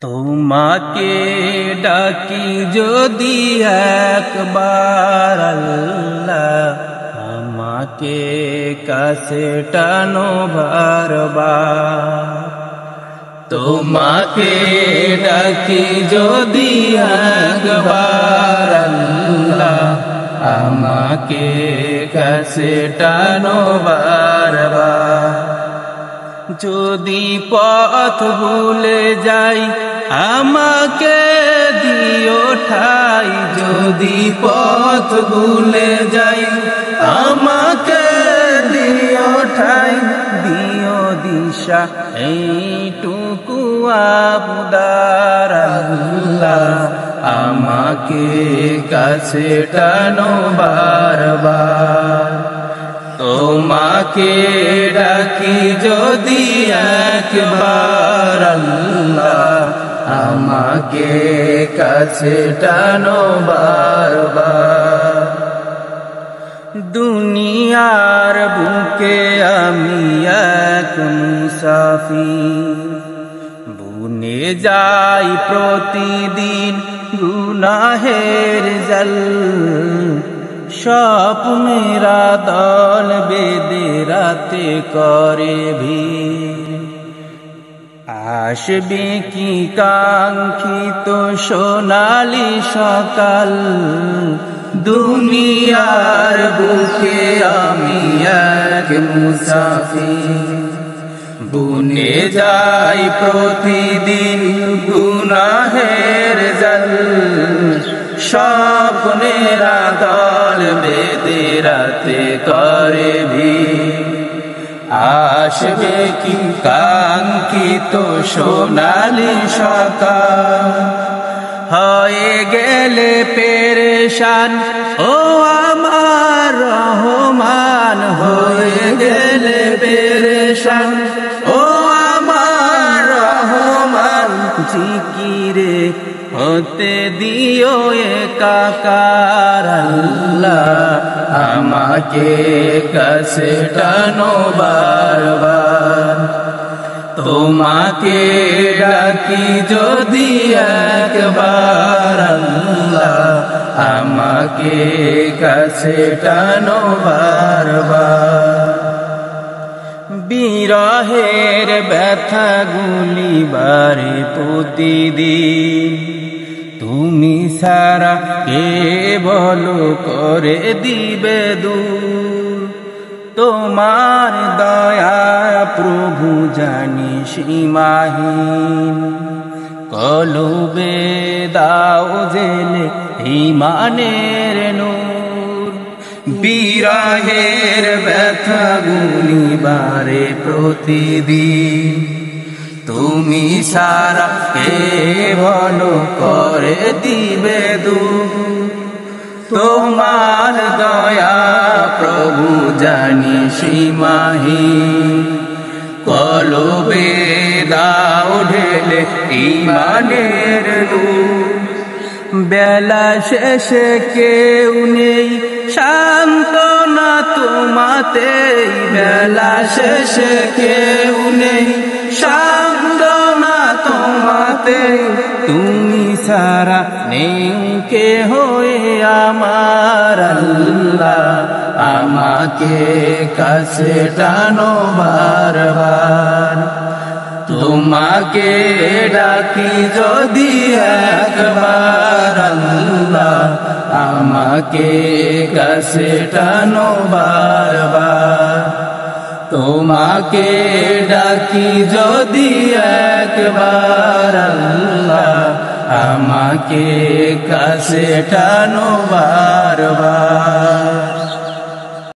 তোমাকে ডাকি যদি একবার আল্লাহ, আমাকে কাছে টানো বারবার। তোমাকে ডাকি যদি একবার আল্লাহ, আমাকে কাছে টানো বারবার। যদি পথ ভুলে যাই আমাকে দিও ঠাই, যদি পথ ভুলে যাই আমাকে দিও ঠাই, দিও দিশা এইটুকু আবদার আল্লাহ, আমাকে কাছে টানো বারবার। তোমাকে ডাকি যদি একবার আল্লাহ, আমাকে কাছে টানো বারবার। দুনিয়ার বুকে আমি এক মুসাফির, বুনে যাই প্রতিদিন গুনাহের জল। স্বপ্নেরা দল বেঁধে রাতে করে ভিড়, আসবে কি কাঙ্ক্ষিত সোনালি সকাল। দুনিয়ার বুকে আমি এক মুসাফির, বুনে যাই প্রতিদিন গুনাহের জল। স্বপ্নেরা দল বেঁধে রাতে করে ভিড়, আসবে কি কাঙ্ক্ষিত সোনালি সকাল। হয়ে গেলে পেরেশান ও আমার রহমান, হয়ে গেলে পেরেশান ও আমার রহমান। জিকিরে হতে দিও একাকার আল্লাহ, আমাকে কাছে টানো বারবার। তোমাকে ডাকি যদি একবার আল্লাহ, আমাকে কাছে টানো বারবার। বিরহের ব্যথাগুলি বারে প্রতিদিন, তুমি সারা কে বলো করে দিবে দূর। তোমার দয়া প্রভু জানি সীমাহীন, কলবে দাও জেলে ঈমানের নূর। বিরহের ব্যথাগুলি বারে প্রতিদিন, তুমি সারা কে বলো করে দিবে দূর। তোমার দয়া প্রভু জানি সীমাহীন, কলবে দাও ঢেলে ঈমানের নূর। বেলা শেষে কেউ নেই সান্ত্বনা তোমাতেই, বেলা শেষে কেউ নেই সান্ত্বনা তোমাতেই। তুমি সারা নেই কে হয়ে আমার আল্লাহ, আমাকে কাছে টানো বারবার। তোমাকে ডাকি যদি একবার আল্লাহ, আমাকে কাছে টানো বারবার। তোমাকে ডাকি যদি একবার আল্লাহ, আমাকে কাছে টানো বারবার।